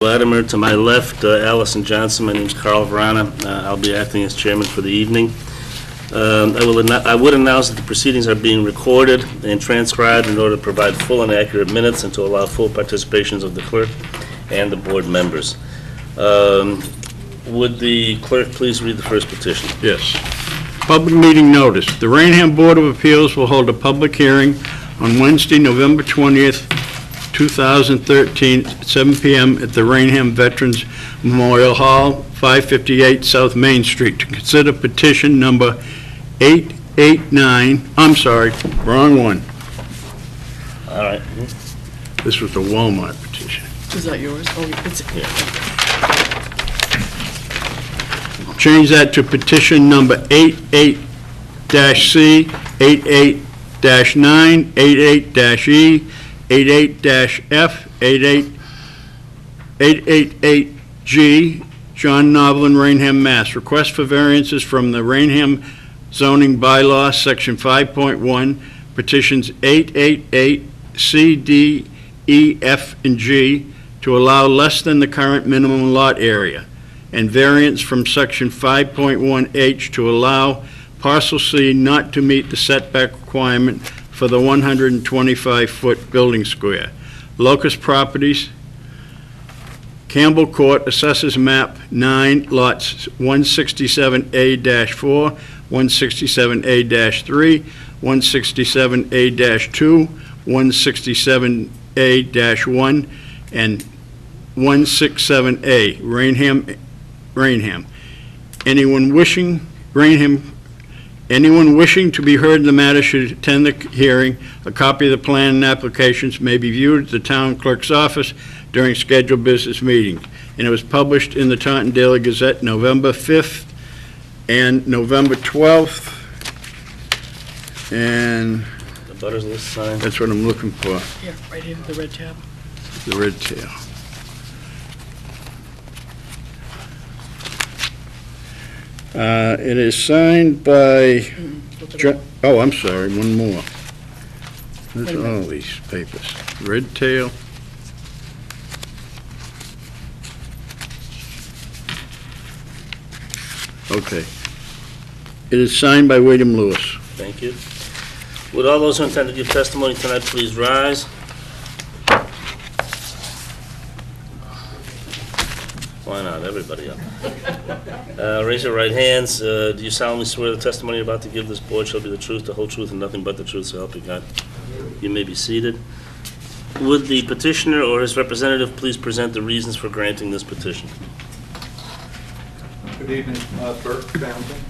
Latimer. To my left, Allison Johnson. My name is Carl Verana. I'll be acting as chairman for the evening. I would announce that the proceedings are being recorded and transcribed in order to provide full and accurate minutes and to allow full participations of the clerk and the board members. Would the clerk please read the first petition? Yes. Public meeting notice. The Raynham Board of Appeals will hold a public hearing on Wednesday, November 20th, 2013, at 7 p.m. at the Raynham Veterans Memorial Hall, 558 South Main Street, to consider petition number 889. I'm sorry, wrong one. All right. This was the Walmart petition. Is that yours? Oh, it's Yeah. Change that to petition number 88-C, 88-9, 88-E, 88-F, 888G, John Noblin, Raynham, Mass. Request for variances from the Raynham zoning bylaw, section 5.1, petitions 888, C, D, E, F, and G to allow less than the current minimum lot area, and variance from section 5.1H to allow parcel C not to meet the setback requirement for the 125-foot building square. Locust Properties, Campbell Court, Assessors Map 9, lots 167A-4, 167A-3, 167A-2, 167A-1, and 167A, Raynham. Anyone wishing to be heard in the matter should attend the hearing. A copy of the plan and applications may be viewed at the town clerk's office during scheduled business meetings. And it was published in the Taunton Daily Gazette November 5th and November 12th. And The butters list signed. that's what I'm looking for, here, right here, the red tab. the red tail. It is signed by, Look at oh, I'm sorry, one more. There's Wait a minute. all these papers. Red tail. Okay. It is signed by William Lewis. Thank you. Would all those who intend to give testimony tonight please rise? Why not? Everybody up. Raise your right hands. Do you solemnly swear the testimony you're about to give this board shall be the truth, the whole truth, and nothing but the truth, so help you God? You may be seated. Would the petitioner or his representative please present the reasons for granting this petition? Good evening, Bert Fountain.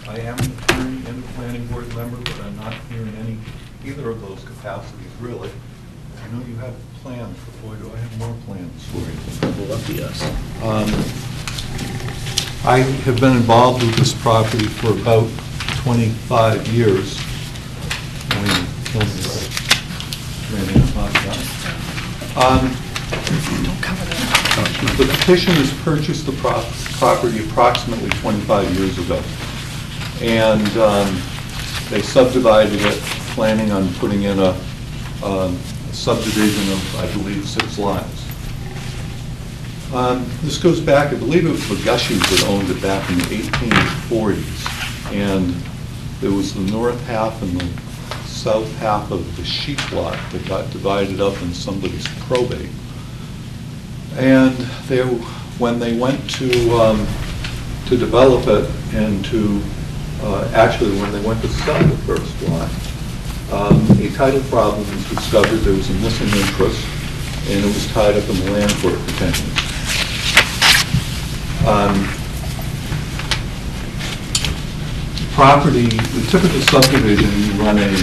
I am an attorney and a planning board member, but I'm not here in either of those capacities, really. I know you have plans, but boy, do I have more plans for you. Well, lucky us. I have been involved with this property for about 25 years. Don't cover that. The petitioners purchased the property approximately 25 years ago. And they subdivided it, planning on putting in a subdivision of, I believe, 6 lots. This goes back, I believe it was the Gushys that owned it back in the 1840s. And there was the north half and the south half of the sheep lot that got divided up in somebody's probate. And when they went to develop it and to, actually when they went to sell the first lot, a title problem was discovered. There was a missing interest, and it was tied up in the land court for 10 years. Property, the typical subdivision, you run a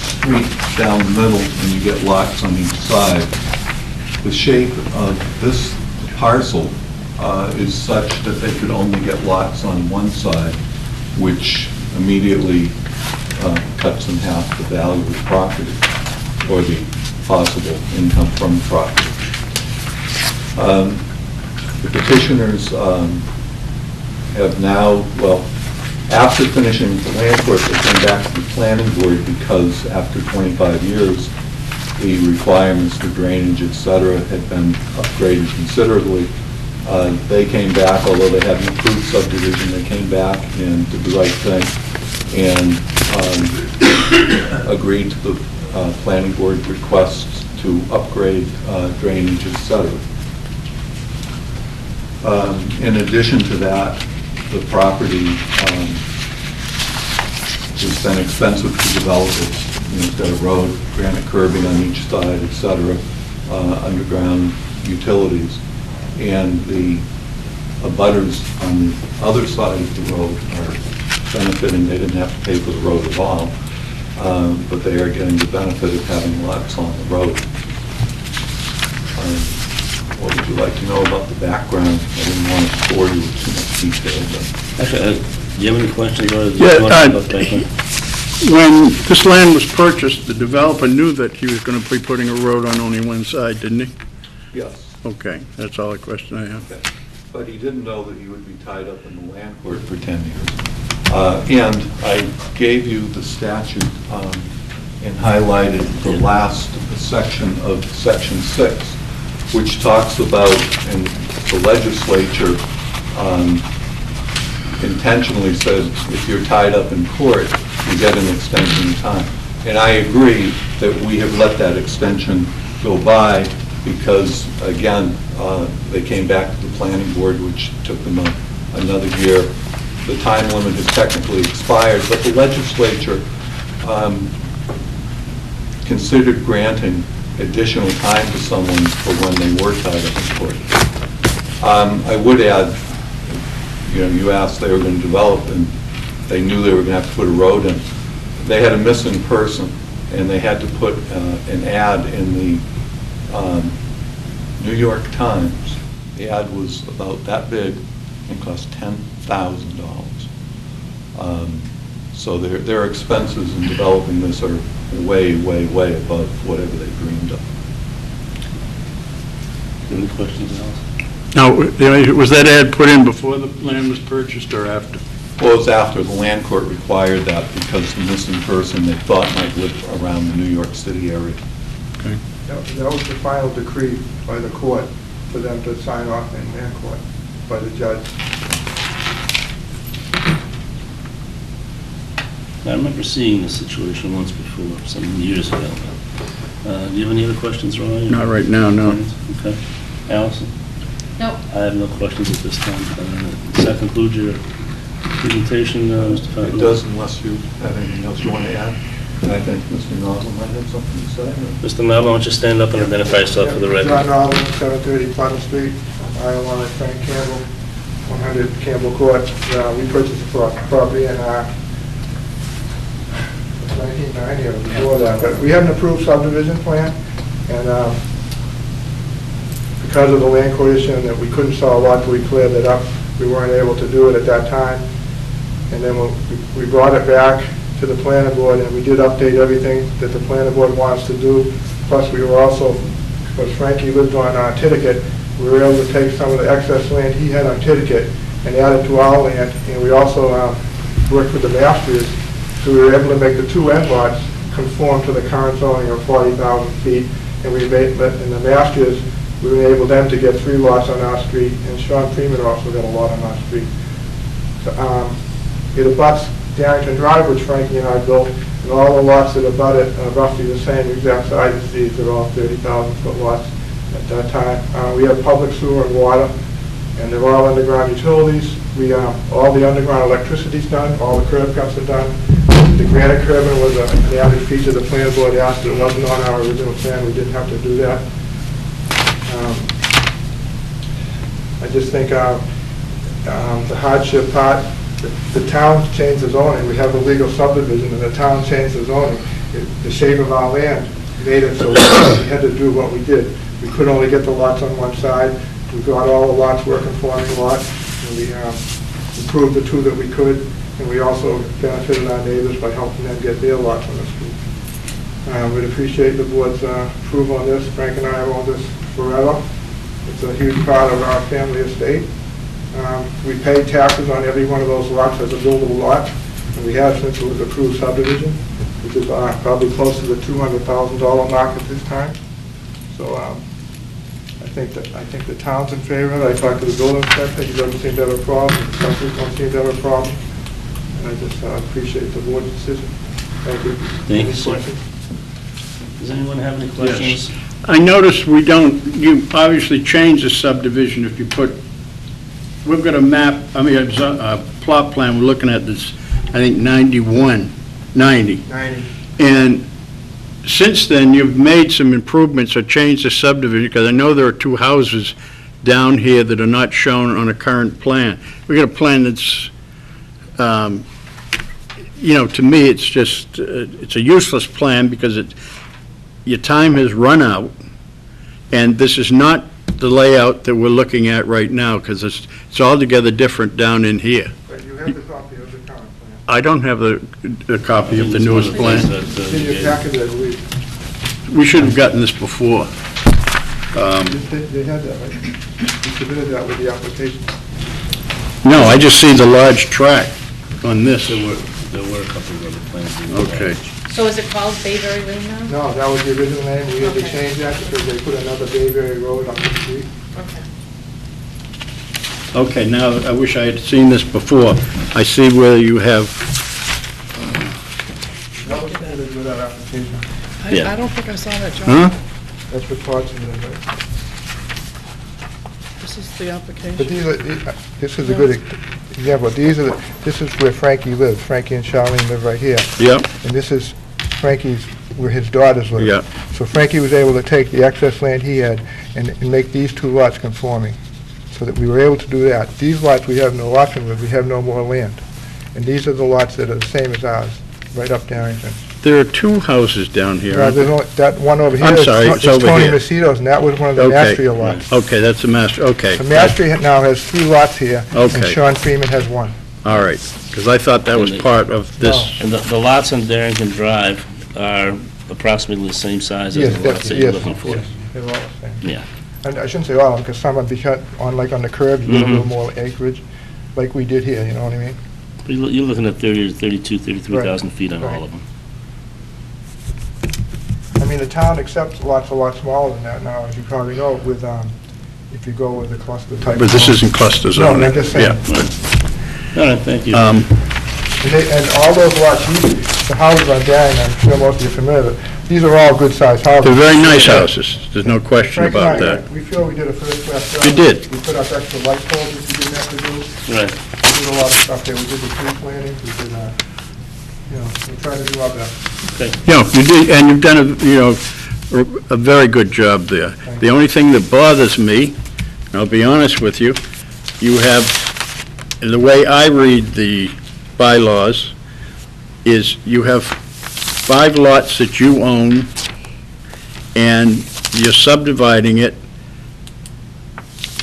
street down the middle and you get lots on each side. The shape of this parcel is such that they could only get lots on one side, which immediately cuts in half the value of the property or the possible income from the property. The petitioners have now, well, after finishing the land court, they came back to the planning board because after 25 years, the requirements for drainage, et cetera, had been upgraded considerably. They came back, although they hadn't approved subdivision, they came back and did the right thing and agreed to the planning board requests to upgrade drainage, et cetera. In addition to that, the property has been expensive to develop. It's got a road, granite curbing on each side, et cetera, underground utilities. And the abutters on the other side of the road are benefiting. They didn't have to pay for the road at all, but they are getting the benefit of having lots on the road. What would you like to know about the background? I didn't want to bore you with too much detail, but... Actually, do you have any questions or do you Yeah, want to about background? When this land was purchased, the developer knew that he was going to be putting a road on only one side, didn't he? Yes. Okay, that's all the question I have. Okay. But he didn't know that he would be tied up in the land court for 10 years. And I gave you the statute and highlighted the last section of Section 6, which talks about, and the legislature intentionally said, if you're tied up in court, you get an extension of time. And I agree that we have let that extension go by because, again, they came back to the planning board, which took them another year. The time limit has technically expired, but the legislature considered granting additional time to someone for when they were tied up in court. I would add, you asked they were going to develop, and they knew they were going to have to put a road in. They had a missing person, and they had to put an ad in the New York Times. The ad was about that big and cost $10,000. So their expenses in developing this are way, way, way above whatever they dreamed of. Any questions, Alice? Now, was that ad put in before the land was purchased or after? Well, it was after. The land court required that because the missing person they thought might live around the New York City area. Okay. That was the final decree by the court for them to sign off in land court by the judge. I remember seeing this situation once before, some years ago. Do you have any other questions, Ron? Not right now, no. Okay. Allison? No. I have no questions at this time. Does that conclude your presentation, Mr. It Fenton? does, unless you have anything else you want to add. And I think Mr. Nozzle might have something to say. Mr. Melvin, why don't you stand up and identify yourself for the John record? Alden, 730 Pleasant Street. I want to thank Campbell, 100 Campbell Court. We purchased the property in 1990 or before that, but we had an approved subdivision plan, and because of the land court issue and that we couldn't sell a lot till we cleared it up, we weren't able to do it at that time. And then we brought it back to the planning board, and we did update everything that the planning board wants to do. Plus, we were also, because Frankie lived on Titicut, we were able to take some of the excess land he had on Titicut and add it to our land. And we also worked with the masters, so we were able to make the two end lots conform to the current zoning of 40,000 feet. And we made, in the masters, we enabled them to get 3 lots on our street, and Sean Freeman also got a lot on our street. So, it abuts Darrington Drive, which Frankie and I built, and all the lots that abut it are roughly the same exact size as these. They're all 30,000-foot lots at that time. We have public sewer and water, and they're all underground utilities. All the underground electricity's done, all the curb cuts are done. The granite curbing was an added feature the planning board asked. It wasn't on our original plan. We didn't have to do that. I just think the hardship part, the town changed the zoning. We have a legal subdivision, and the town changed the zoning. The shape of our land made it so we had to do what we did. We could only get the lots on one side. We got all the lots were conforming lots, and we improved the 2 that we could, and we also benefited our neighbors by helping them get their lots on the street. We'd appreciate the board's approval on this. Frank and I have owned this forever. It's a huge part of our family estate. We pay taxes on every one of those lots as a buildable lot, and we have since it was approved subdivision. which is probably close to the $200,000 mark at this time. So I think the town's in favor of it. I talked to the building inspector, he doesn't seem to have a problem, the inspectors don't seem to have a problem, and I just appreciate the board's decision. Thank you. Thank Any you, sir. questions? Does anyone have any questions? I noticed you obviously changed the subdivision if you put, we've got a map, a plot plan, we're looking at this, I think 90. 90. And since then, you've made some improvements or changed the subdivision, because I know there are two houses down here that are not shown on a current plan. We got a plan that's, to me, it's just, it's a useless plan because your time has run out, and this is not the layout that we're looking at right now, because it's altogether different down in here. But you have the copy of the current plan. I don't have a copy of the newest plan. It's in your packet, I believe. We should have gotten this before. They had that, right? You submitted that with the application. No, I just see the large track on this. There were a couple of other plans. Okay. So is it called Bayberry Lane now? No, that was the original name. We had to Okay. change that because they put another Bayberry Road up the street. Okay. Okay, now, I wish I had seen this before. I see where you have, That was submitted with that application. Yeah. I don't think I saw that, John. huh? That's what Todd submitted, right? This is the application. But this is a good example. This is where Frankie lives. Frankie and Charlene live right here. Yep, And this is Frankie's, where his daughters live. Yeah. So Frankie was able to take the excess land he had and make these two lots conforming, so that we were able to do that. These lots we have no option with, we have no more land. And these are the lots that are the same as ours, right up Darrington. there are two houses down here. There's only, that one over here I'm is sorry, it's over Tony here. Macedo's, and that was one of the Okay. Mastria lots. Okay, that's the master, okay. The Mastria now has 3 lots here, and Okay. Sean Freeman has 1. All right, because I thought that was part of this. And the lots on Darrington Drive are approximately the same size as Yes, the lots that you're yes, looking for. yes, they're all the same. Yeah. And I shouldn't say all of them, because some of them, because on the curbs, you get a little more acreage, like we did here, you know what I mean? You're looking at 30 to 32, 33,000 feet on Right. all of them. I mean, the town accepts lots a lot smaller than that now, as you probably know, with, if you go with the cluster type. But this isn't cluster No, zoning. I'm just saying. Yeah. All right, thank you. And all those lots, the houses on Darien, I'm sure most of you are familiar with, these are all good-sized houses. They're very nice houses, there's no question Frank and about I, that. we feel we did a first-class job. You did. We put up extra light poles that we didn't have to do. Right. We did a lot of stuff there. We did the tree planting, we did, we tried to do our best. You did, and you've done a very good job there. Thank The only thing that bothers me, and I'll be honest with you, you have, the way I read the bylaws, is you have 5 lots that you own, and you're subdividing it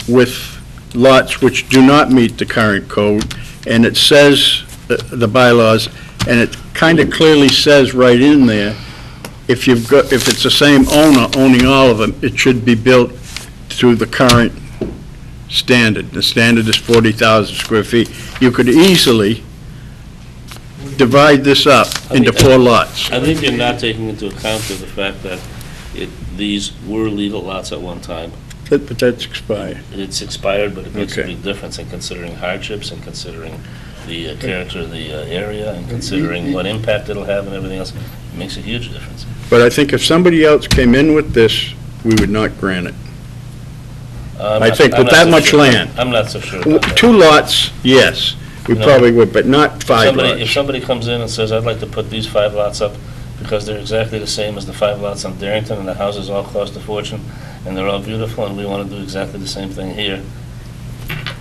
with lots which do not meet the current code, and it says, the bylaws, and it kind of clearly says right in there, if it's the same owner owning all of them, it should be built through the current standard. The standard is 40,000 square feet. You could easily divide this up into 4 lots. I think you're not taking into account the fact that these were legal lots at one time. But that's expired. It's expired, but it makes a Okay. big difference in considering hardships and considering the character of the area and considering what impact it'll have and everything else. It makes a huge difference. But I think if somebody else came in with this, we would not grant it. I'm I not- think I'm with not that so much sure. land. I'm not so sure about that. 2 lots, yes, we No. probably would, but not 5 If lots. somebody comes in and says, I'd like to put these 5 lots up because they're exactly the same as the 5 lots on Darrington and the houses all cost a fortune and they're all beautiful and we want to do exactly the same thing here,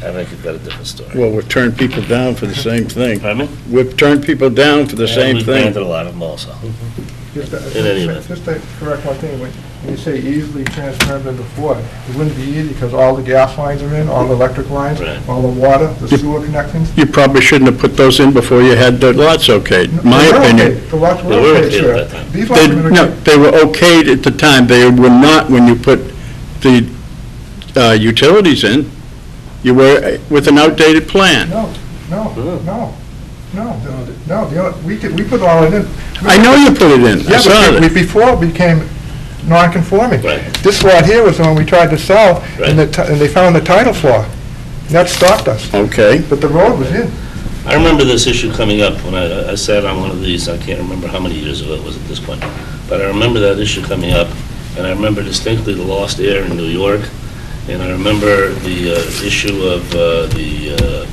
I think you've got a different story. Well, we've turned people down for the same thing. Pardon me? We've turned people down for the And same we've thing. granted a lot of them also. Just In any event. just to correct one thing, when you say easily transferred into Ford, it wouldn't be easy because all the gas lines are in, all the electric lines, Right. all the water, the sewer connections. You probably shouldn't have put those in before you had the lots okayed, my They were okay. opinion. The lots were They were okay, okay at sir. that time. These lots have been No, okay. they were okayed at the time, they were not when you put the utilities in. You were with an outdated plan. No, no, no, no, no, we put all it in. I know you put it in. I Yeah, saw but that. before it became non-conforming. Right. This lot here was the one we tried to sell, and Right. and they found the title flaw. That stopped us, Okay. but the road was in. I remember this issue coming up when I sat on one of these, I can't remember how many years ago it was at this point, but I remember that issue coming up, and I remember distinctly the lost heir in New York, and I remember the issue of the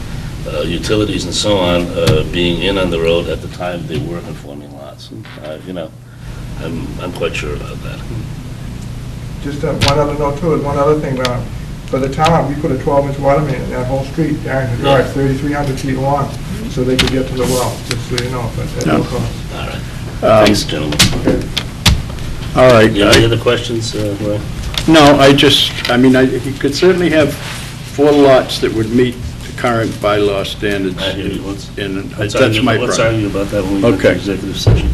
utilities and so on being in on the road at the time they were conforming lots. You know, I'm quite sure about that. Just one other note too, one other thing, for the town, we put a 12-inch water main in that whole street, Darrington Drive, 3,300 feet long, so they could get to the well, just so you know, but at no cost. All right. Thanks, gentlemen. All right. You have any other questions, Roy? No, he could certainly have 4 lots that would meet the current bylaw standards. I hear you. Let's That's my Let's problem. argue about that when we get to Okay. executive session.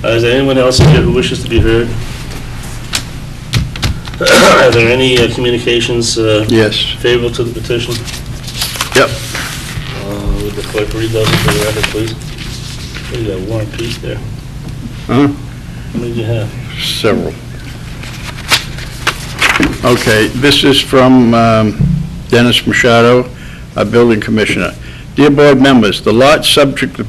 Is there anyone else here who wishes to be heard? Are there any communications Yes. favorable to the petition? Yep. Would the clerk read those into the record, please? Oh, you got War and Peace there. Huh? How many do you have? Several. Okay, this is from Dennis Machado, our building commissioner. Dear board members, the lot subject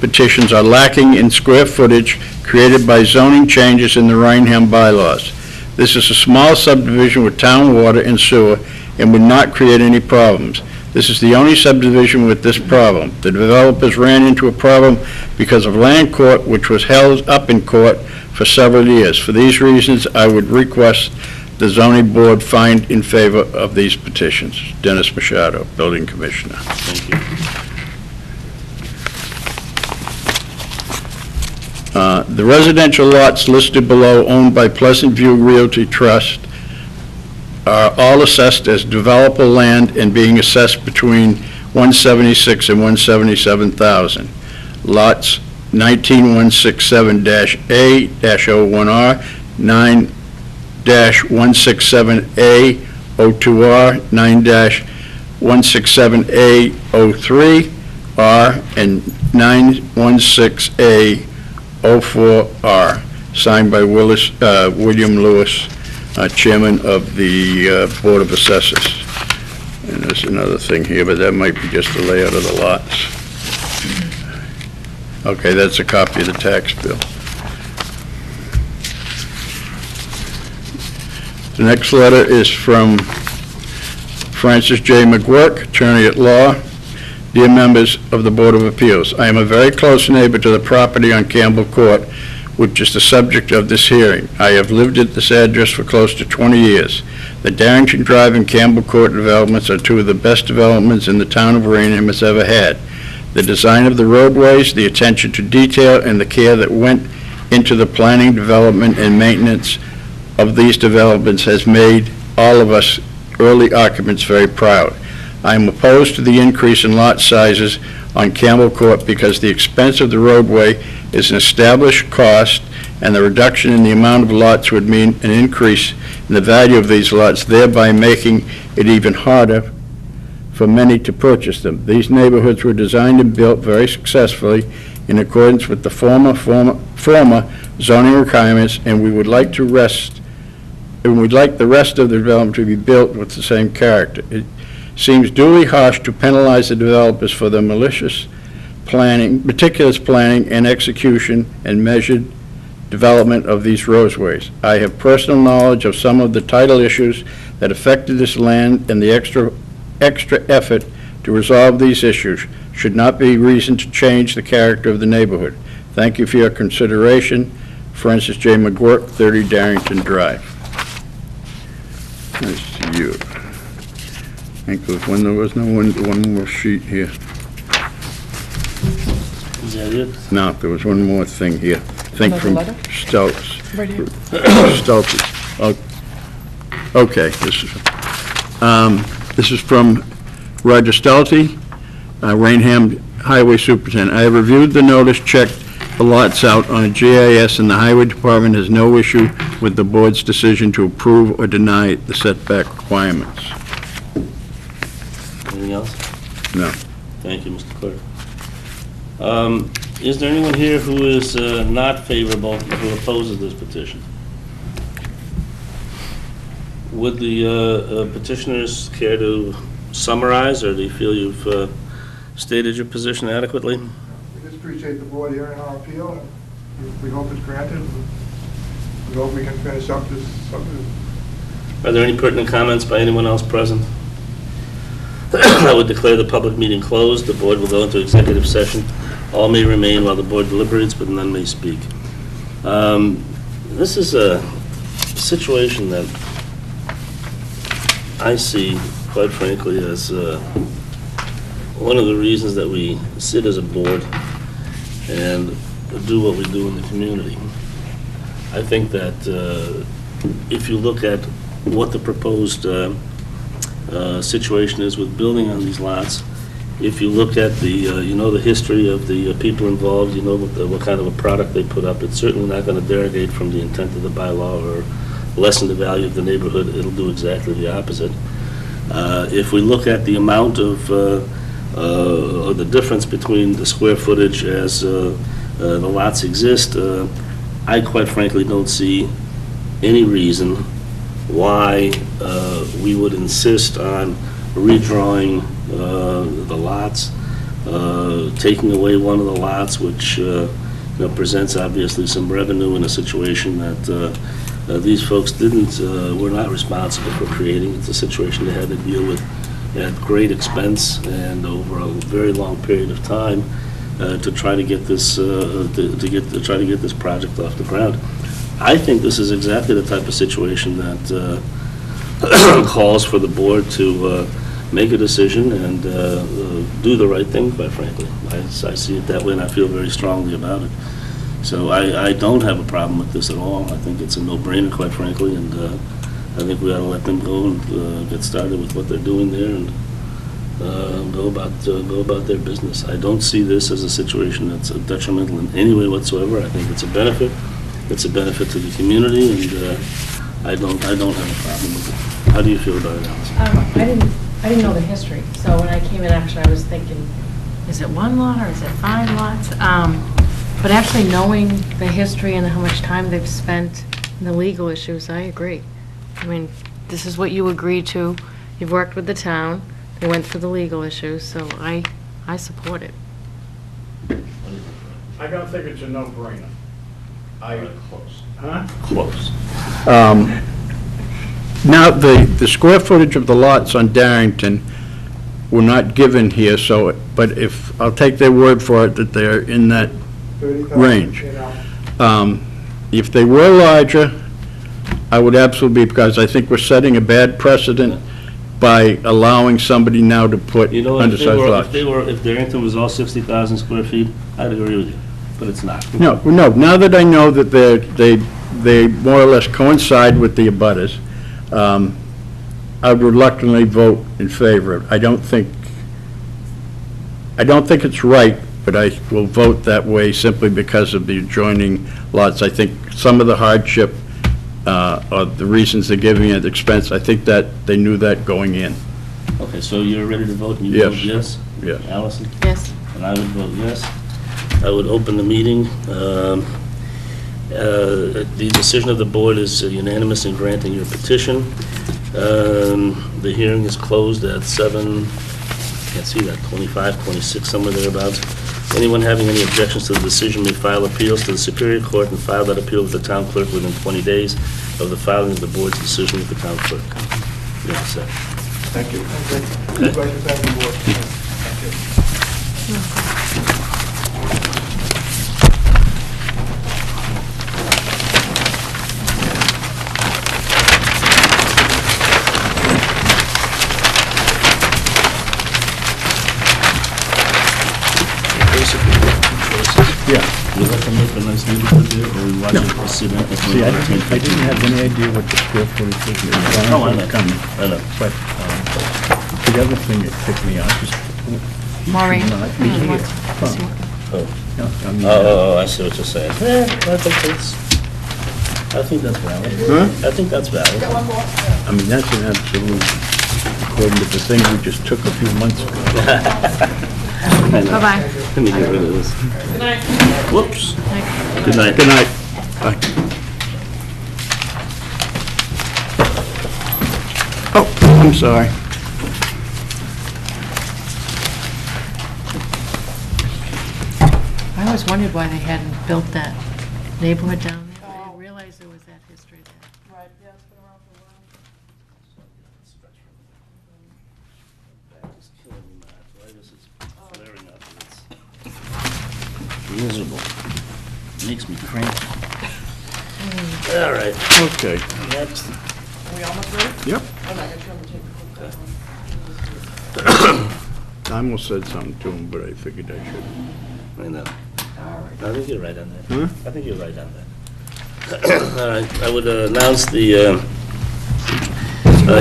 petitions are lacking in square footage created by zoning changes in the Raynham bylaws. This is a small subdivision with town water and sewer and would not create any problems. This is the only subdivision with this problem. The developers ran into a problem because of land court, which was held up in court for several years. For these reasons, I would request the zoning board find in favor of these petitions. Dennis Machado, building commissioner. Thank you. The residential lots listed below owned by Pleasant View Realty Trust are all assessed as developable land and being assessed between 176 and 177,000. Lots 19167-A-01R, 9-167A-02R, 9-167A-03R, and 916A-04R, signed by William Lewis, Chairman of the Board of Assessors. And there's another thing here, but that might be just the layout of the lots. Okay, that's a copy of the tax bill. The next letter is from Francis J. McGuirk, attorney at law. Dear members of the Board of Appeals, I am a very close neighbor to the property on Campbell Court, which is the subject of this hearing. I have lived at this address for close to 20 years. The Darrington Drive and Campbell Court developments are 2 of the best developments in the town of Raynham has ever had. The design of the roadways, the attention to detail, and the care that went into the planning, development, and maintenance of these developments has made all of us early occupants very proud. I am opposed to the increase in lot sizes on Campbell Court because the expense of the roadway is an established cost, and the reduction in the amount of lots would mean an increase in the value of these lots, thereby making it even harder for many to purchase them. These neighborhoods were designed and built very successfully in accordance with the former zoning requirements, and we'd like the rest of the development to be built with the same character. It seems duly harsh to penalize the developers for their meticulous planning and execution and measured development of these roadways. I have personal knowledge of some of the title issues that affected this land, and the extra effort to resolve these issues should not be reason to change the character of the neighborhood. Thank you for your consideration. Francis J. McGuirk, 30 Darrington Drive. Nice to you. I think there was one more sheet here. Is that it? No, there was one more thing here. I think Another from letter? Stoltz. Right here. Stoltz. Okay, this is from Roger Stelty, Raynham Highway Superintendent. I have reviewed the notice, checked the lots out on a GIS, and the Highway Department has no issue with the board's decision to approve or deny the setback requirements. Anything else? No. Thank you, Mr. Clerk. Is there anyone here who is not favorable, who opposes this petition? Would the petitioners care to summarize, or do you feel you've stated your position adequately? We just appreciate the board hearing our appeal, and we hope it's granted. We hope we can finish up this subdivision. Are there any pertinent comments by anyone else present? I would declare the public meeting closed. The board will go into executive session. All may remain while the board deliberates, but none may speak. This is a situation that I see, quite frankly, as one of the reasons that we sit as a board and do what we do in the community. I think that if you look at what the proposed situation is with building on these lots, if you look at the, the history of the people involved, what kind of a product they put up, it's certainly not going to derogate from the intent of the bylaw or lessen the value of the neighborhood. It'll do exactly the opposite. If we look at the amount of, or the difference between the square footage as the lots exist, I quite frankly don't see any reason why we would insist on redrawing the lots, taking away one of the lots, which presents obviously some revenue in a situation that these folks were not responsible for creating. It's a situation they had to deal with at great expense and over a very long period of time to try to get this try to get this project off the ground. I think this is exactly the type of situation that calls for the board to make a decision and do the right thing, quite frankly. I see it that way, and I feel very strongly about it. So I don't have a problem with this at all. I think it's a no-brainer, quite frankly, and I think we ought to let them go and get started with what they're doing there and go about their business. I don't see this as a situation that's detrimental in any way whatsoever. I think it's a benefit. It's a benefit to the community, and I don't have a problem with it. How do you feel about it, Alice? I didn't know the history, so when I came in, actually, I was thinking, is it one lot or is it 5 lots? But actually knowing the history and how much time they've spent in the legal issues, I agree. I mean, this is what you agreed to. You've worked with the town. They went through the legal issues, so I support it. I don't think it's a no-brainer. Close. Huh? Close. Now, the square footage of the lots on Darrington were not given here, so, but if, I'll take their word for it that they're in that 30,000, range. If they were larger, I would absolutely, because I think we're setting a bad precedent by allowing somebody now to put undersized lots. If Darrington was all 60,000 square feet, I'd agree with you, but it's not. No, now that I know that they more or less coincide with the abutters, I would reluctantly vote in favor of it. I don't think it's right, but I will vote that way simply because of the adjoining lots. I think some of the hardship, or the reasons they're giving it expense, I think that they knew that going in. Okay, so you're ready to vote, and you vote yes? Yes. Allison? Yes. And I would vote yes. I would open the meeting. The decision of the board is unanimous in granting your petition. The hearing is closed at 7, can't see that, 25, 26, somewhere thereabouts. Anyone having any objections to the decision may file appeals to the Superior Court and file that appeal with the town clerk within 20 days of the filing of the board's decision with the town clerk. You're all set. Thank you. I'd like to thank the board. Yeah. You let them make a nice neighborhood there, or we watch it sit at the See, I didn't have any idea what the square footage was. Oh, I know. Coming. I know. But the other thing that ticked me off is... Maureen. Not be here. Oh. No, I mean, Oh, I see what you're saying. I think that's valid. Huh? I think that's valid. I mean, that's an absolute, according to the thing we just took a few months ago. I know. Bye-bye. Let me get rid of this. Good night. Whoops. Good night. Good night. Bye. Oh, I'm sorry. I always wondered why they hadn't built that neighborhood down there. I didn't realize there was that history there. Right, yeah, it's been around for a while. Back is killing me, my arthritis is flaring up. It's miserable. Makes me cranky. All right, Okay. next. Are we almost ready? Yep. Oh, no, I gotta turn the tape. I almost said something to him, but I figured I should. I know. All right. I think you're right on that. Huh? I think you're right on that. All right, I would announce the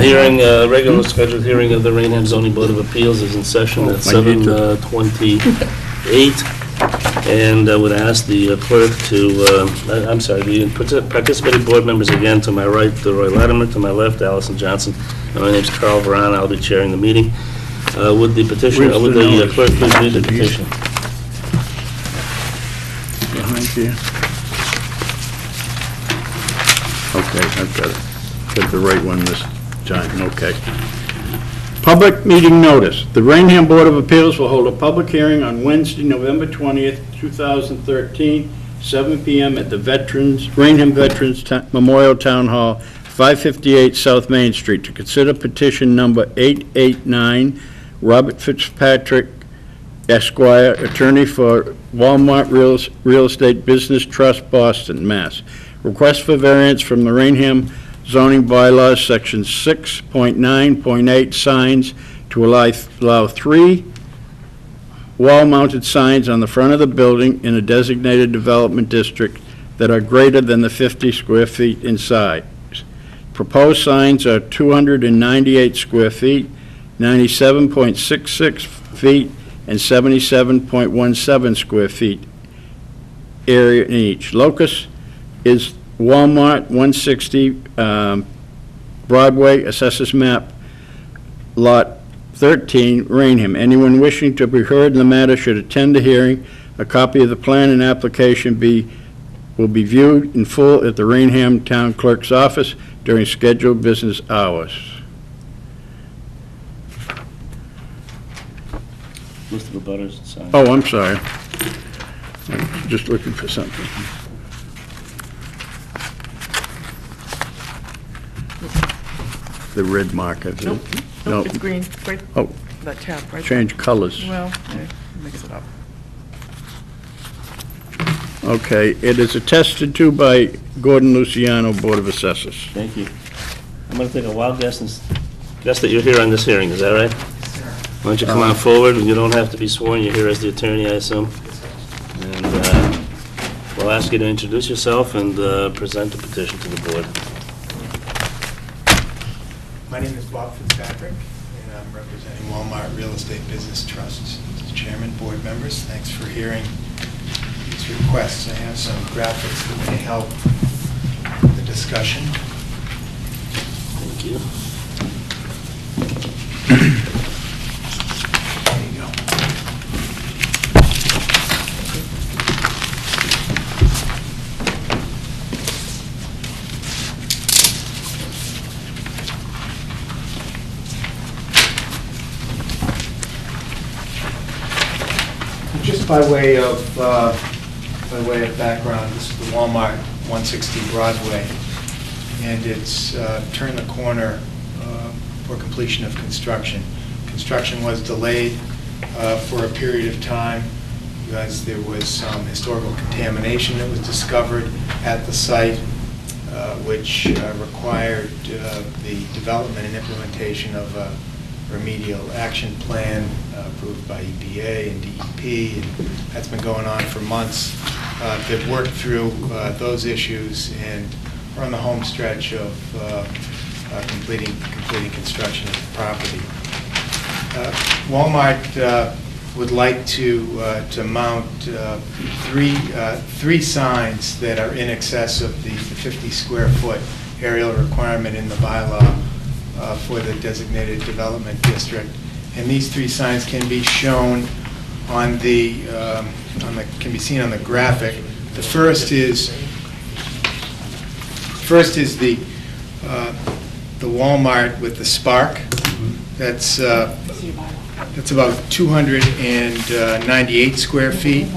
hearing, regular scheduled hearing of the Raynham Zoning Board of Appeals is in session at I need to- 7:28. And I would ask the clerk to, I'm sorry, the participating board members again, to my right, Roy Latimer, to my left, Allison Johnson, and my name's Carl Varane, I'll be chairing the meeting. Would the petitioner, Where's would the the notice? clerk please read the Did you- petition? Behind here. Okay, I've got it. Got the right one this time, okay. Public meeting notice. The Raynham Board of Appeals will hold a public hearing on Wednesday, November 20th, 2013, 7 p.m. at the Raynham Veterans Memorial Town Hall, 558 South Main Street, to consider petition number 889, Robert Fitzpatrick, Esquire, attorney for Walmart Real Estate Business Trust, Boston, Mass. Request for variance from the Raynham zoning bylaws, section 6.9.8, signs to allow 3 wall-mounted signs on the front of the building in a designated development district that are greater than the 50 square feet in size. Proposed signs are 298 square feet, 97.66 feet, and 77.17 square feet area in each. Locus is Walmart, 160 Broadway, Assessors Map, Lot 13, Raynham. Anyone wishing to be heard in the matter should attend the hearing. A copy of the plan and application will be viewed in full at the Raynham Town Clerk's office during scheduled business hours. List of abutters and signs. Oh, I'm sorry. I'm just looking for something. The red marker. Nope, No. nope, it's green, right, Oh, that tab, right? change colors. Well, mix it up. Okay, it is attested to by Gordon Luciano, Board of Assessors. Thank you. I'm going to take a wild guess and guess that you're here on this hearing, is that right? Why don't you come on forward, and you don't have to be sworn, you're here as the attorney, I assume. And we'll ask you to introduce yourself and present the petition to the board. My name is Bob Fitzpatrick, and I'm representing Walmart Real Estate Business Trust. Mr. Chairman, board members, thanks for hearing these requests. I have some graphics that may help the discussion. Thank you. There you go. Just by way of background, this is the Walmart 160 Broadway, and it's turned the corner for completion of construction. Construction was delayed for a period of time because there was some historical contamination that was discovered at the site, which required the development and implementation of a remedial action plan approved by EPA and DEP, and that's been going on for months. They've worked through those issues and are on the home stretch of completing construction of the property. Walmart would like to mount three signs that are in excess of the 50 square foot aerial requirement in the bylaw for the designated development district. And these 3 signs can be shown can be seen on the graphic. The first is the Walmart with the Spark. That's about 298 square feet.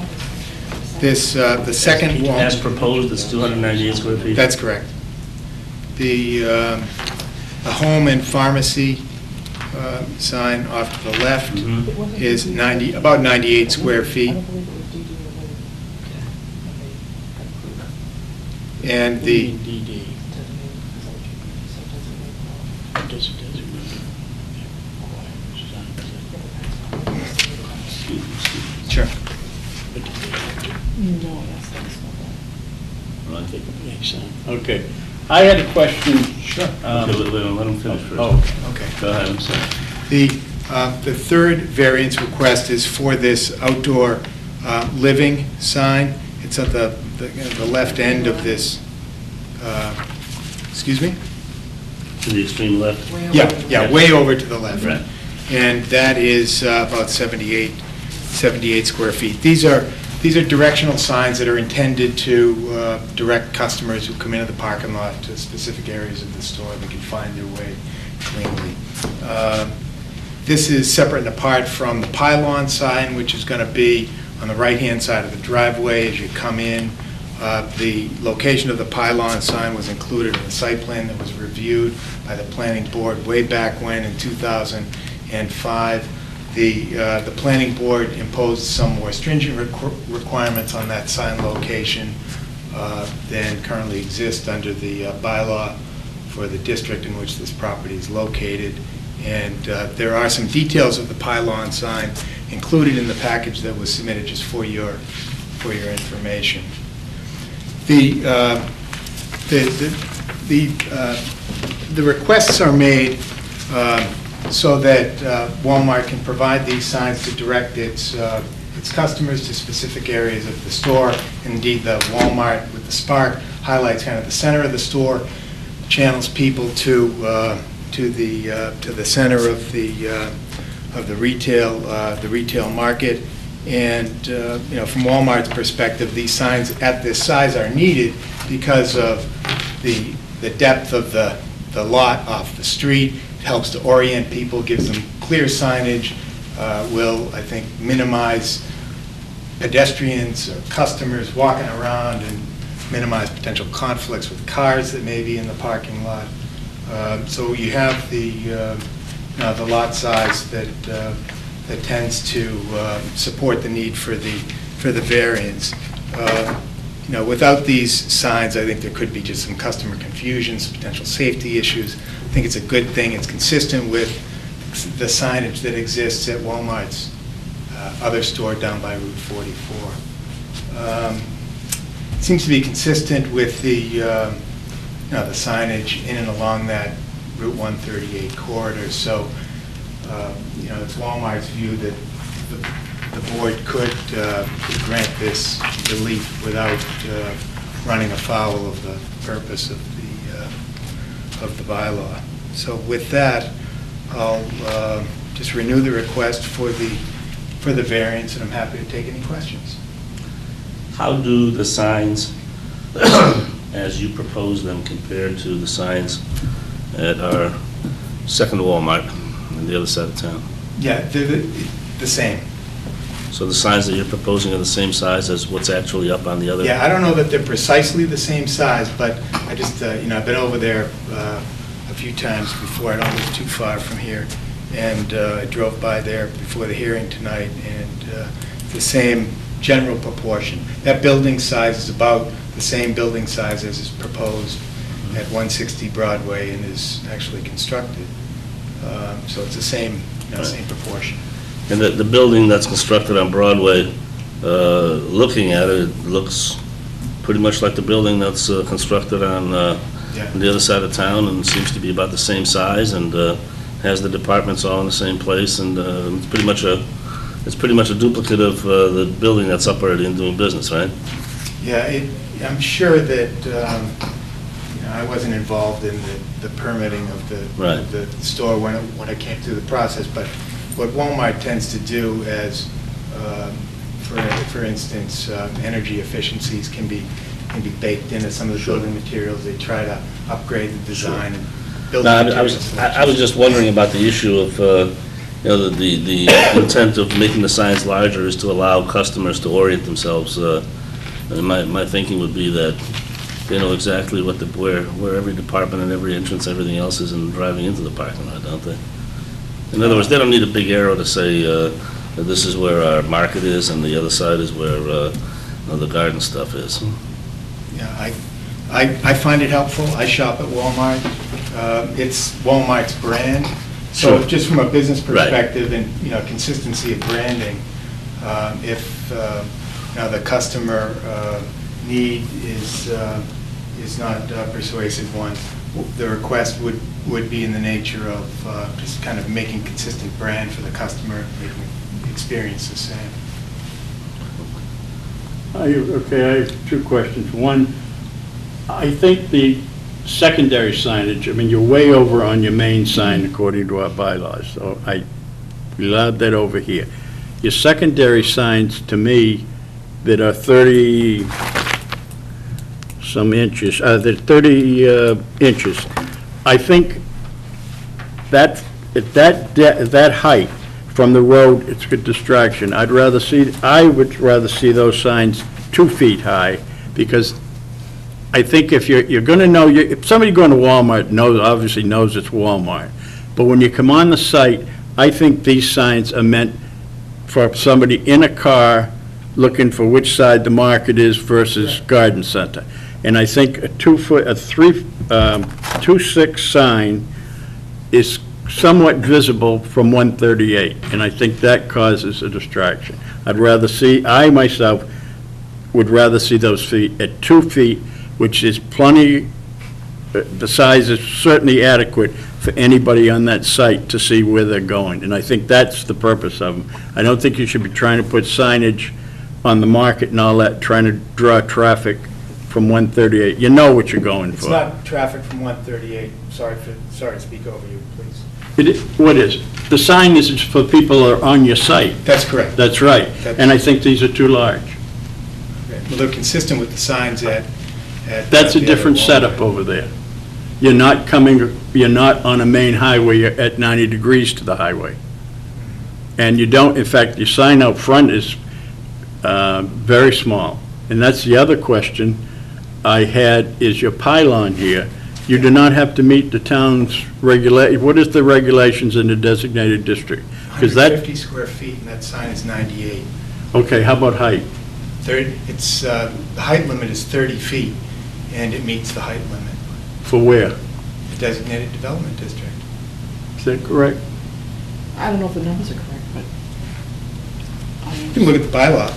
The second As Walmart. proposed, it's 298 square feet? That's correct. The home and pharmacy sign off to the left is about 98 square feet. And the Sure. Well, I think- Okay. I had a question. Sure. Okay, wait, let him finish first. Oh, Okay. Go ahead, I'm sorry. The third variance request is for this outdoor living sign. It's at the left end of this, excuse me? To the extreme left? Yeah, way over to the left. Right. And that is about 78 square feet. These are directional signs that are intended to direct customers who come into the parking lot to specific areas of the store. They can find their way cleanly. This is separate and apart from the pylon sign, which is going to be on the right-hand side of the driveway as you come in. The location of the pylon sign was included in the site plan that was reviewed by the planning board way back when in 2005. The planning board imposed some more stringent requirements on that sign location than currently exist under the bylaw for the district in which this property is located. And there are some details of the pylon sign included in the package that was submitted just for your information. The requests are made so that Walmart can provide these signs to direct its customers to specific areas of the store. Indeed, the Walmart with the Spark highlights kind of the center of the store, channels people to the center of the retail market. And from Walmart's perspective, these signs at this size are needed because of the depth of the lot off the street. It helps to orient people, gives them clear signage, will, I think, minimize pedestrians or customers walking around and minimize potential conflicts with cars that may be in the parking lot. So you have the lot size that tends to support the need for the variance. Without these signs, I think there could be just some customer confusion, some potential safety issues. I think it's a good thing. It's consistent with the signage that exists at Walmart's other store down by Route 44. It seems to be consistent with the signage in and along that Route 138 corridor. So, it's Walmart's view that the board could grant this relief without running afoul of the purpose of the bylaw. So with that, I'll just renew the request for the variance, and I'm happy to take any questions. How do the signs, as you propose them, compare to the signs at our second Walmart on the other side of town? Yeah, they're the same. So the signs that you're proposing are the same size as what's actually up on the other? Yeah, I don't know that they're precisely the same size, but I just, I've been over there a few times before. I don't live too far from here. And I drove by there before the hearing tonight, and the same general proportion. That building size is about the same building size as is proposed at 160 Broadway and is actually constructed. So it's the same, same proportion. And the building that's constructed on Broadway, looking at it, it looks pretty much like the building that's constructed on the other side of town, and seems to be about the same size, and has the departments all in the same place, and it's pretty much a duplicate of the building that's up already and doing business, right? Yeah, I'm sure that I wasn't involved in the permitting of the store when it came through the process, but what Walmart tends to do as For instance, energy efficiencies can be baked into some of the building materials. They try to upgrade the design and building No, materials. I was just wondering about the issue of, you know, the intent of making the signs larger is to allow customers to orient themselves. And my thinking would be that they know exactly where every department and every entrance, everything else is in driving into the parking lot, don't they? In other words, they don't need a big arrow to say, that this is where our market is and the other side is where the garden stuff is. Yeah, I find it helpful. I shop at Walmart. It's Walmart's brand. So Sure. just from a business Right. perspective and, you know, consistency of branding, if, you know, the customer need is not a persuasive one, the request would be in the nature of just kind of making consistent brand for the customer, making the experience the same. Okay, I have two questions. One, I think the secondary signage, I mean, you're way over on your main sign according to our bylaws, so I allowed that over here. Your secondary signs, to me, that are 30-some inches, they're 30 inches, I think that, at that height from the road, it's a distraction. I would rather see those signs 2 feet high, because I think if you're going to know, if somebody going to Walmart obviously knows it's Walmart, but when you come on the site, I think these signs are meant for somebody in a car looking for which side the market is versus garden center. And I think a 2.6 sign is somewhat visible from 138, and I think that causes a distraction. I myself would rather see those feet at 2 feet, which is plenty, the size is certainly adequate for anybody on that site to see where they're going, and I think that's the purpose of them. I don't think you should be trying to put signage on the market and all that, trying to draw traffic from 138. You know what you're going for. It's not traffic from 138. Sorry to speak over you, please. What is? The sign is for people that are on your site. That's correct. That's right. And I think these are too large. Well, they're consistent with the signs at That's a the different other setup Walmart. over there. You're not on a main highway, you're at 90 degrees to the highway. And you don't, in fact, your sign out front is very small. And that's the other question I had, is your pylon here. You do not have to meet the town's what is the regulations in the designated district? 150 square feet, and that sign is 98. Okay, how about height? The height limit is 30 feet, and it meets the height limit. For where? The designated development district. Is that correct? I don't know if the numbers are correct, but. You can look at the bylaw.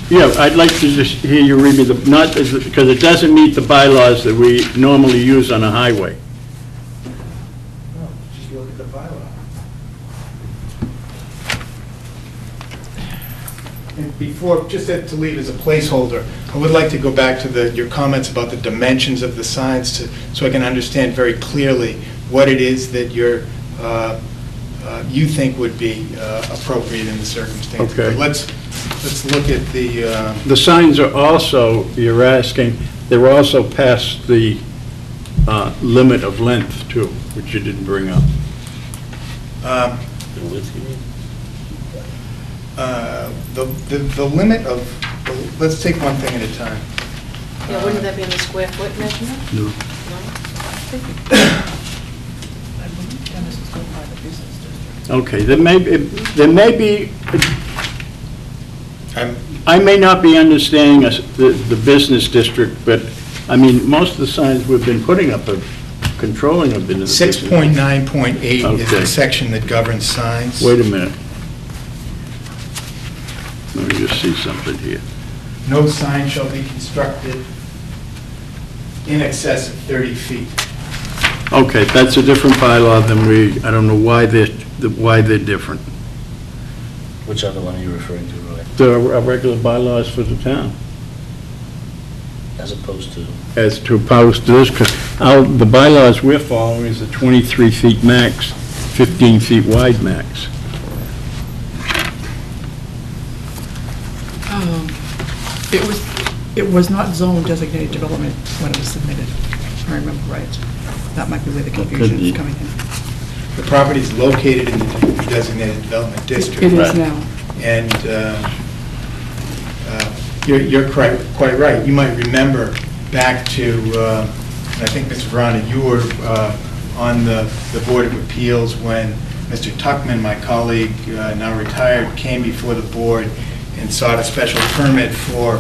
Yeah, I'd like to just hear you read me because it doesn't meet the bylaws that we normally use on a highway. No, just look at the bylaw. And before, just to leave as a placeholder, I would like to go back to your comments about the dimensions of the signs so I can understand very clearly what it is that you think would be appropriate in the circumstances. Okay. But let's look at the... The signs are also, you're asking, they were also past the limit of length too, which you didn't bring up. The width, you mean? The limit of, let's take one thing at a time. Yeah, wouldn't that be in the square foot measurement? No. No? I believe Dennis is going by the business district. Okay, there may be, I'm- I may not be understanding the business district, but, I mean, most of the signs we've been putting up are controlling have been in the business. 6.9.8 is Okay. the section that governs signs. Wait a minute. Let me just see something here. No sign shall be constructed in excess of 30 feet. Okay, that's a different bylaw than I don't know why they're different. Which other one are you referring to, Roy? The regular bylaws for the town, As opposed to? as to opposed to this, because the bylaws we're following is a 23 feet max, 15 feet wide max. It was not zone designated development when it was submitted, if I remember right. That might be where the confusion is coming in. The property is located in the designated development district. It is Right. now. And you're quite right. You might remember back to, and I think, Mr. Verona, you were on the Board of Appeals when Mr. Tuckman, my colleague, now retired, came before the board and sought a special permit for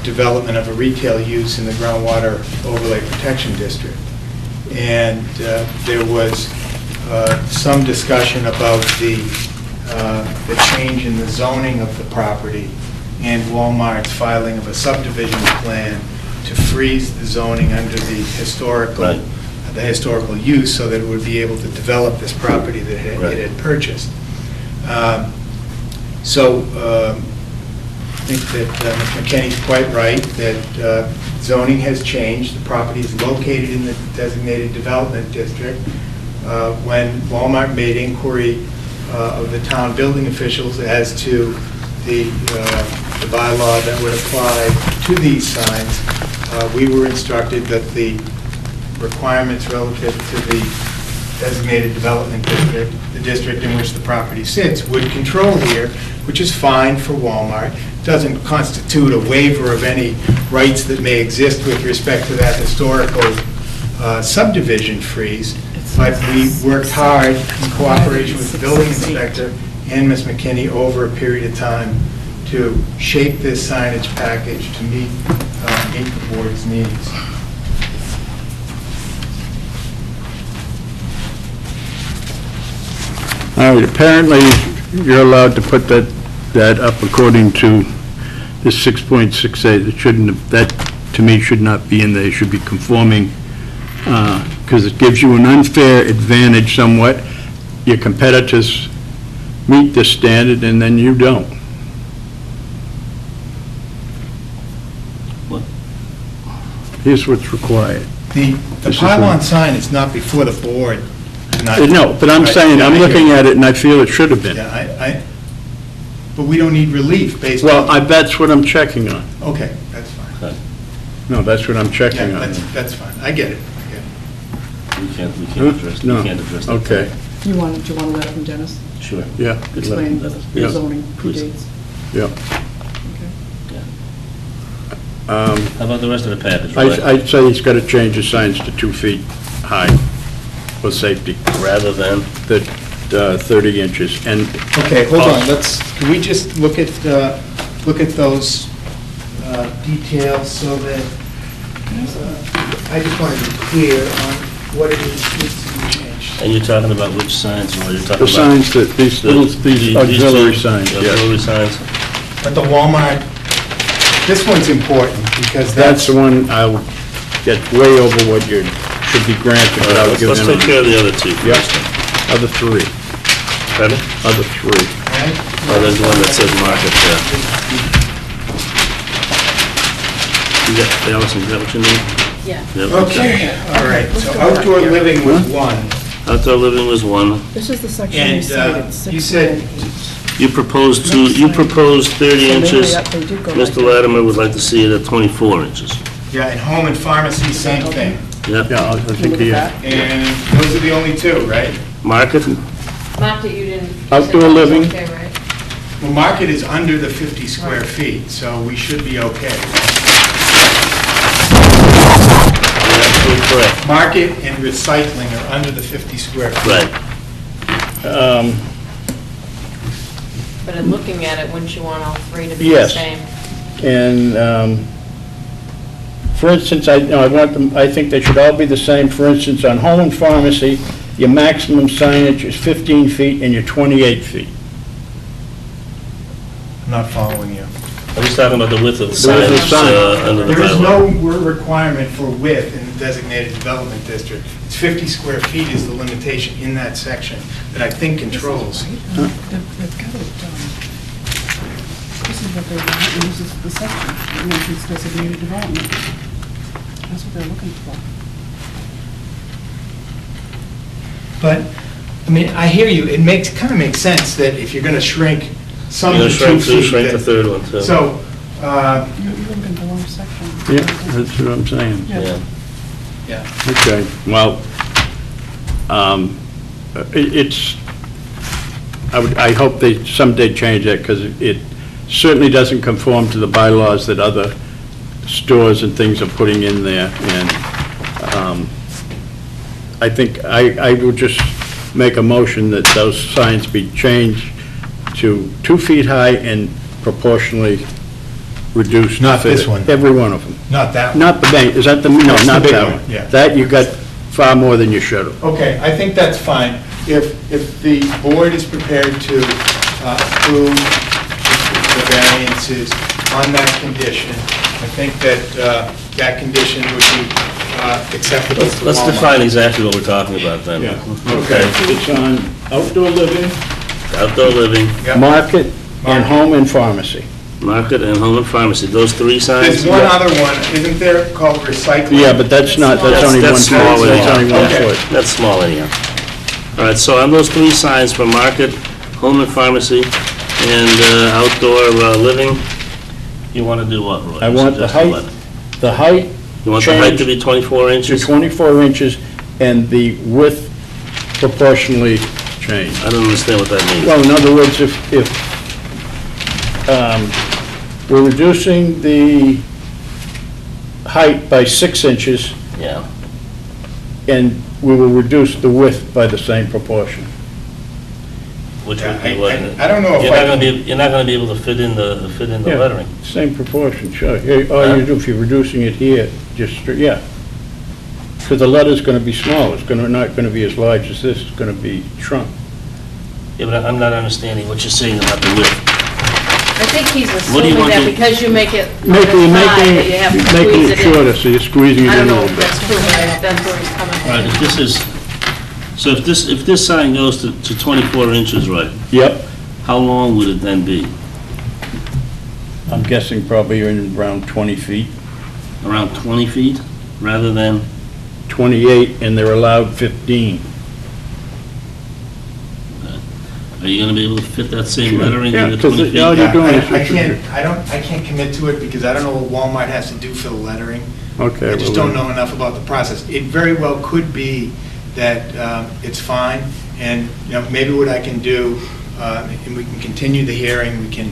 development of a retail use in the groundwater overlay protection district. And there was some discussion about the change in the zoning of the property and Walmart's filing of a subdivision plan to freeze the zoning under the Right. historical use so that it would be able to develop this property that it had purchased. I think that Mr. McKinney's quite right, that zoning has changed. The property is located in the designated development district. When Walmart made inquiry of the town building officials as to the bylaw that would apply to these signs, we were instructed that the requirements relative to the designated development district, the district in which the property sits, would control here, which is fine for Walmart. It doesn't constitute a waiver of any rights that may exist with respect to that historical subdivision freeze, but we worked hard in cooperation with the building inspector and Ms. McKinney over a period of time to shape this signage package to meet the board's needs. All right, apparently, you're allowed to put that up according to this 6.68. It shouldn't have, that, to me, should not be in there. It should be conforming, because it gives you an unfair advantage somewhat. Your competitors meet this standard, and then you don't. What? Here's what's required. The This is pylon right. sign is not before the board tonight. No, but I'm Right, saying, yeah, I'm I hear looking you. at it, and I feel it should have been. Yeah, but we don't need relief based on... Well, that's what I'm checking on. Okay, that's fine. No, that's what I'm checking Yeah, on. that's fine. I get it. We can't Huh? address, we No. can't address that. Okay, Do you want a letter from Dennis Sure. yeah. explaining Yeah. the zoning Please. predates? Yeah. Okay. Um, How about the rest of the package? Roy? I'd say he's got to change his signs to 2 feet high for safety, Rather than, that 30 inches. And Okay, hold on, can we just look at those details so that, I just want to be clear on what it is that needs to be changed. and you're talking about which signs, or you're talking the about? signs, that these These auxiliary two signs, yes. Auxiliary signs? But the Walmart, this one's important because That's the one I'll get way over what you should be granted, All but right, I'll let's give them... take care of the other two Yep, first. other 3, Pardon? other 3. right? Oh, there's one that says market there. You got, Allison, is that what you need? Yeah. Yep, Okay, all right, so outdoor living was one. Outdoor living was one. This is the section you And cited, you said, 6.8. You proposed 30 So inches. they did go Mr. like that. Latimer would like to see it at 24 inches. yeah, and home and pharmacy, same thing. Yep. Yeah, I think Look he... at that. And those are the only two, right? Market, Market, you didn't. Outdoor living. Okay, right? Well, market is under the 50 square feet, so we should be okay. you're absolutely correct. Market and recycling are under the 50 square feet. Right. But in looking at it, wouldn't you want all three to be the Yes. same? And, for instance, I think they should all be the same. For instance, on home and pharmacy, your maximum signage is 15 feet and you're 28 feet. I'm not following you. I'm just talking about the width of the The width of signs the sign. under the There is bylaw. no requirement for width in the designated development district. It's 50 square feet is the limitation in that section that I think controls. They've got it, this is what they want, and this is the section, it mentions designated development. That's what they're looking for. But, I mean, I hear you, kind of makes sense that if you're going to shrink some You're to gonna 2 feet. shrink the that- third one, too. So, You live in the wrong section. Yeah, that's what I'm saying. Yeah. Yeah. Okay, well, it's, I hope they someday change that, because it certainly doesn't conform to the bylaws that other stores and things are putting in there, and I think I would just make a motion that those signs be changed to 2 feet high and proportionally reduced. Not this one. Every one of them. Not that one. Not the main, is that the, no, That's the not big that one, one. yeah. That you got far more than you should have. Okay, I think that's fine. If the board is prepared to approve the variances on that condition, I think that that condition would be acceptable to Walmart. Let's define exactly what we're talking about then. Okay, it's on outdoor living, Outdoor living, Yeah. market, and Market. home and pharmacy. market, and home and pharmacy, those 3 signs? There's one other one, isn't there, called recycling? Yeah, but that's not, that's only one That's small foot. That's only one Okay. foot. That's small anyhow. All right, so on those 3 signs for market, home and pharmacy, and outdoor living, you want to do what, Roy? I want the height, the height You want the height to changed be 24 to inches? 24 inches and the width proportionally changed. I don't understand what that means. Well, in other words, if we're reducing the height by 6 inches, Yeah. and we will reduce the width by the same proportion. Which Yeah, would be what? I don't know if You're I not going can- to be, you're not going to be able to fit in the Yeah. lettering. Same proportion, sure. Yeah, all you do, if you're reducing it here, just, yeah. Because the letter's going to be small, it's not going to be as large as this, it's going to be shrunk. Yeah, but I'm not understanding what you're saying about the width. I think he's What do you assuming want that to- because you make it Making high, that you have to making squeeze it it in. shorter, so you're squeezing it I in don't a know little if bit. that's true, but that's where he's coming All right, from. if this is, so if this sign goes to 24 inches, right, Yep, how long would it then be? I'm guessing probably in around 20 feet, Around 20 feet, rather than, 28, and they're allowed 15. are you going to be able to fit that same Sure. lettering Yeah, in the 'cause 20 feet? all you're doing is- I can't commit to it because I don't know what Walmart has to do for the lettering. Okay. I just well, don't know enough about the process. It very well could be that it's fine, and, maybe what I can do, and we can continue the hearing, we can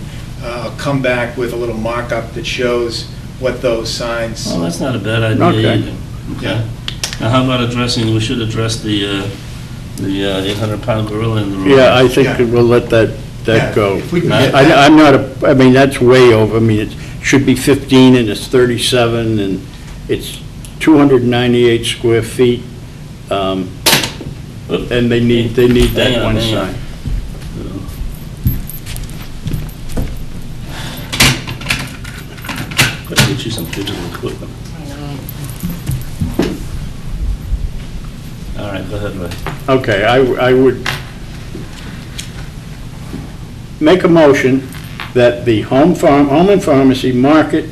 come back with a little markup that shows what those signs. Well, that's not a bad idea Okay. either. Okay. Now, how about addressing, we should address the 800-pound gorilla in the room. Yeah, I think Yeah. that we'll let that Yeah, go. if we can get that. I'm not, I mean, that's way over, I mean, it should be 15 and it's 37 and it's 298 square feet, and they need Hang that on, one hang on. sign. Gotta get you some digital equipment. All right, go ahead, Ray. Okay, I would make a motion that the home and pharmacy, market,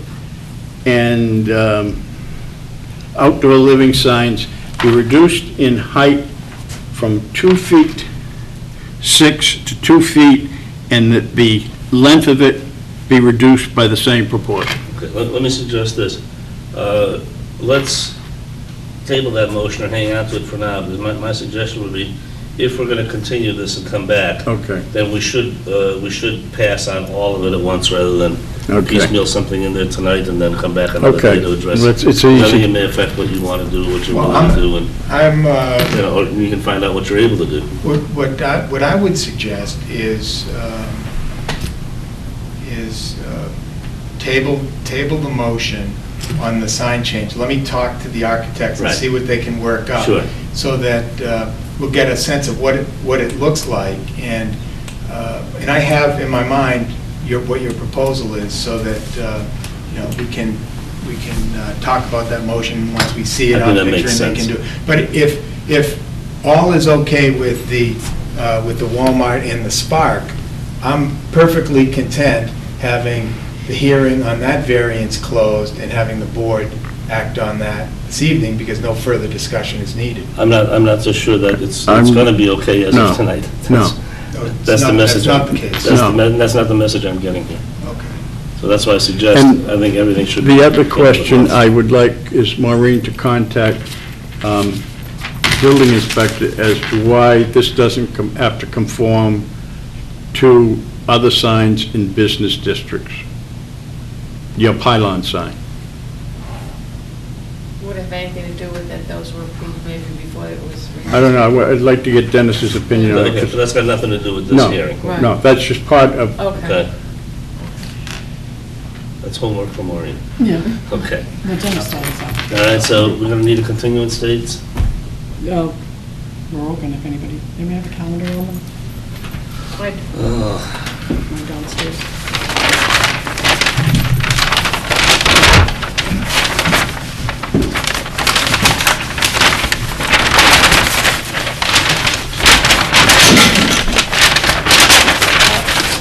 and outdoor living signs be reduced in height from 2 feet 6 to 2 feet, and that the length of it be reduced by the same proportion. Okay, let me suggest this. Let's table that motion or hang on to it for now, because my suggestion would be, if we're going to continue this and come back, Okay. then we should pass on all of it at once rather than Okay. piecemeal something in there tonight and then come back another Okay. day to address Let's- it. it's Then easy. it may affect what you want to do, what you Well, want to do, and, I'm, or you can find out what you're able to do. what I would suggest is table the motion on the sign change. Let me talk to the architects and Right. see what they can work out. Sure. So that we'll get a sense of what it looks like, and I have in my mind what your proposal is, so that, we can talk about that motion once we see it I on think that picture makes and they can sense. do it. But if all is okay with the Walmart and the Spark, I'm perfectly content having the hearing on that variance closed and having the board act on that this evening, because no further discussion is needed. I'm not so sure that it's I'm- going to be okay as No. of tonight. No. No, it's That's the not- message. That's not the case. No. That's not the message I'm getting here. Okay. So that's why I suggest, And I think everything should be... The other question I would like is Maureen to contact building inspector as to why this doesn't have to conform to other signs in business districts. Your pylon sign. Would it have anything to do with that those were approved maybe before it was... I don't know, I'd like to get Dennis's opinion on Okay, it. but that's got nothing to do with this No, hearing. no, that's just part of, Okay. Okay. That's homework for Maureen. Yeah, Okay. the dentist said so. All right, so we're going to need a continuance dates? We're open if anybody, anybody have a calendar on them? Right. Mine downstairs.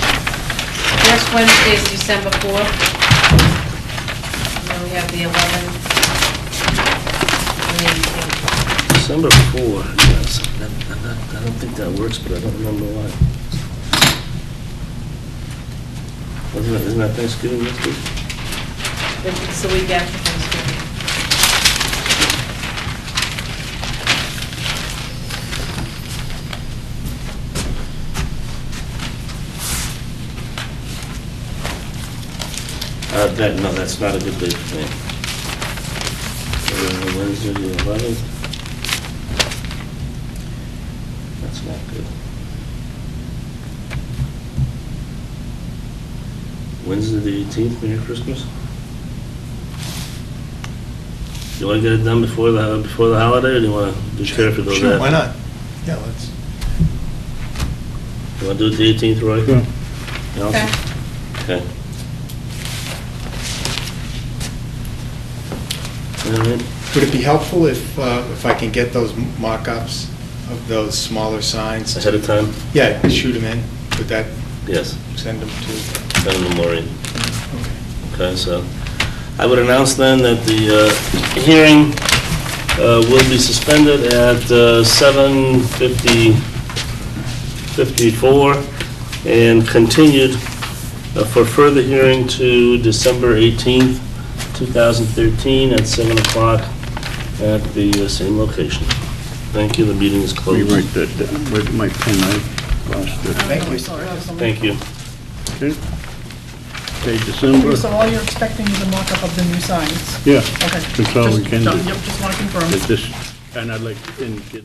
First Wednesday is December 4th. And then we have the 11th. And the 18th. December 4, yes. I don't think that works, but I don't remember why. Isn't that Thanksgiving next week? It's the week after Thanksgiving. No, that's not a good date for me. Wednesday, the 11th. That's not good. Wednesday, the 18th, Merry Christmas. You want to get it done before the holiday, or do you want to be careful though? Sure, why not? Yeah, let's, You want to do it the 18th, Roy? Yeah. Allison? Okay. All right. would it be helpful if I can get those mock-ups of those smaller signs? Ahead of time? Yeah, shoot them in, would that Yes. send them to? Send them to Maureen. Okay. Okay, so I would announce then that the hearing will be suspended at 7:54 and continued for further hearing to December 18th, 2013 at 7 o'clock at the same location. Thank you, the meeting is let me closed. write that down. Where's my pen? I lost it. Thank you. Thank you. Okay. Okay, December, So all you're expecting is a mock-up of the new signs? yeah, Okay. that's all we Just- can do. Yep, just want to confirm. That this, and I'd like, and get